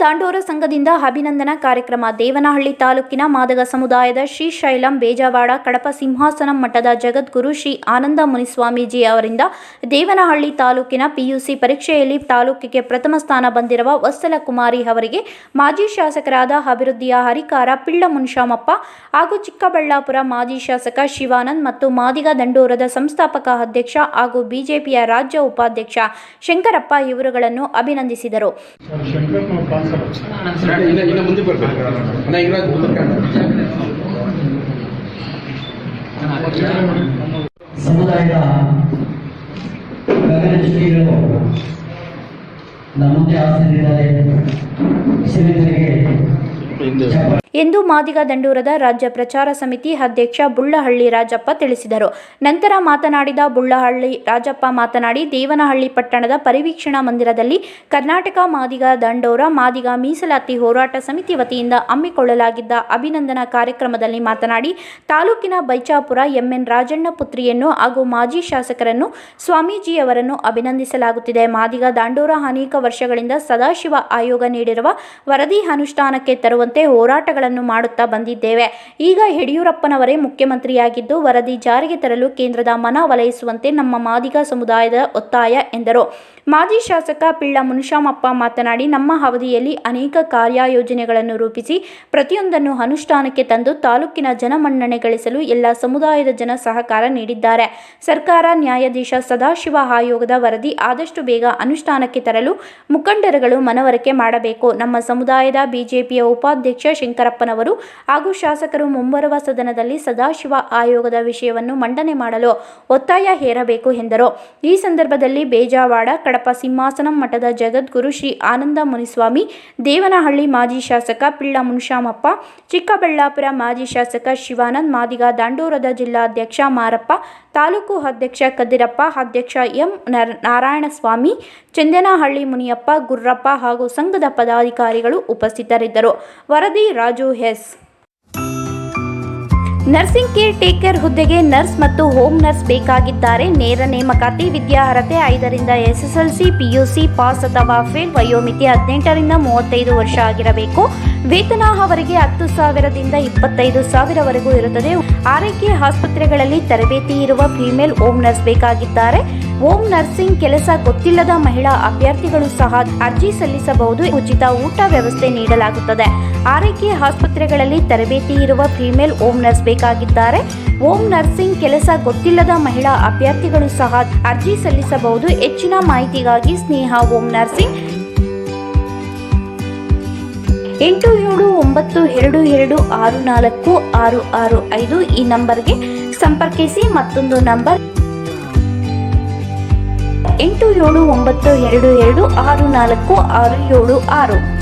ದಾಂಡೋರ ಸಂಘದಿಂದ ಅಭಿನಂದನಾ ಕಾರ್ಯಕ್ರಮ. ದೇವನಹಳ್ಳಿ ತಾಲೂಕಿನ ಮಾದಗ ಸಮುದಾಯದ ಶ್ರೀ ಶೈಲಂ ಬೇಜವಾಡ ಕಡಪ ಸಿಂಹಾಸನಂ ಮಠದ ಜಗದ್ಗುರು ಶ್ರೀ ಆನಂದ ಮುನಿಸ್ವಾಮೀಜಿ ಅವರಿಂದ ದೇವನಹಳ್ಳಿ ತಾಲೂಕಿನ ಪಿಯುಸಿ ಪರೀಕ್ಷೆಯಲ್ಲಿ ತಾಲೂಕಿಗೆ ಪ್ರಥಮ ಸ್ಥಾನ ಬಂದಿರುವ ವತ್ಸಲ ಕುಮಾರಿ ಅವರಿಗೆ ಮಾಜಿ ಶಾಸಕರಾದ ಅಭಿವೃದ್ಧಿಯ ಹರಿಕಾರ ಪಿಳ್ಳ ಮುನಿಶಾಮಪ್ಪ ಹಾಗೂ ಚಿಕ್ಕಬಳ್ಳಾಪುರ ಮಾಜಿ ಶಾಸಕ ಶಿವಾನಂದ್ ಮತ್ತು ಮಾದಿಗ ದಂಡೋರದ ಸಂಸ್ಥಾಪಕ ಅಧ್ಯಕ್ಷ ಹಾಗೂ ಬಿಜೆಪಿಯ ರಾಜ್ಯ ಉಪಾಧ್ಯಕ್ಷ ಶಂಕರಪ್ಪ ಇವರುಗಳನ್ನು ಅಭಿನಂದಿಸಿದರು. ಸಮುದಾಯದ ಗಗನಚುಕ್ಕಿಗಳು ನಮ್ಮದೇ ಆಸರಿದ್ದಾರೆ ಎಂದು ಮಾದಿಗ ದಂಡೂರದ ರಾಜ್ಯ ಪ್ರಚಾರ ಸಮಿತಿ ಅಧ್ಯಕ್ಷ ಬುಳ್ಳಹಳ್ಳಿ ರಾಜಪ್ಪ ತಿಳಿಸಿದರು. ನಂತರ ಮಾತನಾಡಿದ ಬುಳ್ಳಹಳ್ಳಿ ರಾಜಪ್ಪ ಮಾತನಾಡಿ, ದೇವನಹಳ್ಳಿ ಪಟ್ಟಣದ ಪರಿವೀಕ್ಷಣಾ ಮಂದಿರದಲ್ಲಿ ಕರ್ನಾಟಕ ಮಾದಿಗ ದಂಡೋರ ಮಾದಿಗ ಮೀಸಲಾತಿ ಹೋರಾಟ ಸಮಿತಿ ವತಿಯಿಂದ ಹಮ್ಮಿಕೊಳ್ಳಲಾಗಿದ್ದ ಅಭಿನಂದನಾ ಕಾರ್ಯಕ್ರಮದಲ್ಲಿ ಮಾತನಾಡಿ, ತಾಲೂಕಿನ ಬೈಚಾಪುರ ಎಂಎನ್ ರಾಜಣ್ಣ ಪುತ್ರಿಯನ್ನು ಹಾಗೂ ಮಾಜಿ ಶಾಸಕರನ್ನು ಸ್ವಾಮೀಜಿಯವರನ್ನು ಅಭಿನಂದಿಸಲಾಗುತ್ತಿದೆ. ಮಾದಿಗ ದಂಡೋರ ಅನೇಕ ವರ್ಷಗಳಿಂದ ಸದಾಶಿವ ಆಯೋಗ ನೀಡಿರುವ ವರದಿ ಅನುಷ್ಠಾನಕ್ಕೆ ತರುವಂತೆ ಹೋರಾಟಗಳನ್ನು ಮಾಡುತ್ತಾ ಬಂದಿದ್ದೇವೆ. ಈಗ ಯಡಿಯೂರಪ್ಪನವರೇ ಮುಖ್ಯಮಂತ್ರಿಯಾಗಿದ್ದು ವರದಿ ಜಾರಿಗೆ ತರಲು ಕೇಂದ್ರದ ಮನ ವಲಯಿಸುವಂತೆ ನಮ್ಮ ಮಾದಿಗ ಸಮುದಾಯದ ಒತ್ತಾಯ ಎಂದರು. ಮಾಜಿ ಶಾಸಕ ಪಿಳ್ಳ ಮುನಿಶಾಮಪ್ಪ ಮಾತನಾಡಿ, ನಮ್ಮ ಅವಧಿಯಲ್ಲಿ ಅನೇಕ ಕಾರ್ಯಯೋಜನೆಗಳನ್ನು ರೂಪಿಸಿ ಪ್ರತಿಯೊಂದನ್ನು ಅನುಷ್ಠಾನಕ್ಕೆ ತಂದು ತಾಲೂಕಿನ ಜನಮನ್ನಣೆ ಗಳಿಸಲು ಎಲ್ಲ ಸಮುದಾಯದ ಜನ ಸಹಕಾರ ನೀಡಿದ್ದಾರೆ. ಸರ್ಕಾರ ನ್ಯಾಯಾಧೀಶ ಸದಾಶಿವ ಆಯೋಗದ ವರದಿ ಆದಷ್ಟು ಬೇಗ ಅನುಷ್ಠಾನಕ್ಕೆ ತರಲು ಮುಖಂಡರುಗಳು ಮನವರಿಕೆ ಮಾಡಬೇಕು. ನಮ್ಮ ಸಮುದಾಯದ ಬಿಜೆಪಿಯ ಉಪಾಧ್ಯಕ್ಷ ಶಂಕರಪ್ಪನವರು ಹಾಗೂ ಶಾಸಕರು ಮುಂಬರುವ ಸದನದಲ್ಲಿ ಸದಾಶಿವ ಆಯೋಗದ ವಿಷಯವನ್ನು ಮಂಡನೆ ಮಾಡಲು ಒತ್ತಾಯ ಹೇರಬೇಕು ಎಂದರು. ಈ ಸಂದರ್ಭದಲ್ಲಿ ಬೇಜವಾಡ ಕಡಪ ಸಿಂಹಾಸನಂ ಮಠದ ಜಗದ್ಗುರು ಶ್ರೀ ಆನಂದ ಮುನಿಸ್ವಾಮಿ, ದೇವನಹಳ್ಳಿ ಮಾಜಿ ಶಾಸಕ ಪಿಳ್ಳ ಮುನಿಶಾಮಪ್ಪ, ಚಿಕ್ಕಬಳ್ಳಾಪುರ ಮಾಜಿ ಶಾಸಕ ಶಿವಾನಂದ್, ಮಾದಿಗ ದಂಡೋರದ ಜಿಲ್ಲಾಧ್ಯಕ್ಷ ಮಾರಪ್ಪ, ತಾಲೂಕು ಅಧ್ಯಕ್ಷ ಕದಿರಪ್ಪ, ಅಧ್ಯಕ್ಷ ಎಂ ನಾರಾಯಣಸ್ವಾಮಿ, ಚಂದನಹಳ್ಳಿ ಮುನಿಯಪ್ಪ, ಗುರ್ರಪ್ಪ ಹಾಗೂ ಸಂಘದ ಪದಾಧಿಕಾರಿಗಳು ಉಪಸ್ಥಿತರಿದ್ದರು. ವರದಿ Raju S. Nursing caretaker ಹುದ್ದೆಗೆ ನರ್ಸ್ ಮತ್ತು ಹೋಮ್ ನರ್ಸ್ ಬೇಕಾಗಿದ್ದಾರೆ. ನೇರ ನೇಮಕಾತಿ. ವಿದ್ಯಾರ್ಹತೆ 5ರಿಂದ SSLC, PUC ಪಾಸ್ ಅಥವಾ ಫೇಲ್. ವಯೋಮಿತಿ 18ರಿಂದ 35 ವರ್ಷ ಆಗಿರಬೇಕು. ವೇತನ ಅವರಿಗೆ 10,000ದಿಂದ 25,000ವರೆಗೂ ಇರುತ್ತದೆ. ಆರೈಕೆ ಆಸ್ಪತ್ರೆಗಳಲ್ಲಿ ತರಬೇತಿ ಇರುವ ಫಿಮೇಲ್ ಹೋಮ್ ನರ್ಸ್ ಬೇಕಾಗಿದ್ದಾರೆ. ಹೋಮ್ ನರ್ಸಿಂಗ್ ಕೆಲಸ ಗೊತ್ತಿಲ್ಲದ ಮಹಿಳಾ ಅಭ್ಯರ್ಥಿಗಳು ಸಹ ಅರ್ಜಿ ಸಲ್ಲಿಸಬಹುದು. ಉಚಿತ ಊಟ ವ್ಯವಸ್ಥೆ ನೀಡಲಾಗುತ್ತದೆ. ಆರೈಕೆ ಆಸ್ಪತ್ರೆಗಳಲ್ಲಿ ತರಬೇತಿ ಇರುವ ಫಿಮೇಲ್ ಹೋಮ್ ನರ್ಸ್ ಬೇಕಾಗಿದ್ದಾರೆ. ಹೋಮ್ ನರ್ಸಿಂಗ್ ಕೆಲಸ ಗೊತ್ತಿಲ್ಲದ ಮಹಿಳಾ ಅಭ್ಯರ್ಥಿಗಳು ಸಹ ಅರ್ಜಿ ಸಲ್ಲಿಸಬಹುದು. ಹೆಚ್ಚಿನ ಮಾಹಿತಿಗಾಗಿ ಸ್ನೇಹ ಹೋಮ್ ನರ್ಸಿಂಗ್ 8792264665 ಈ ನಂಬರ್ಗೆ ಸಂಪರ್ಕಿಸಿ. ಮತ್ತೊಂದು ನಂಬರ್ 8792264676.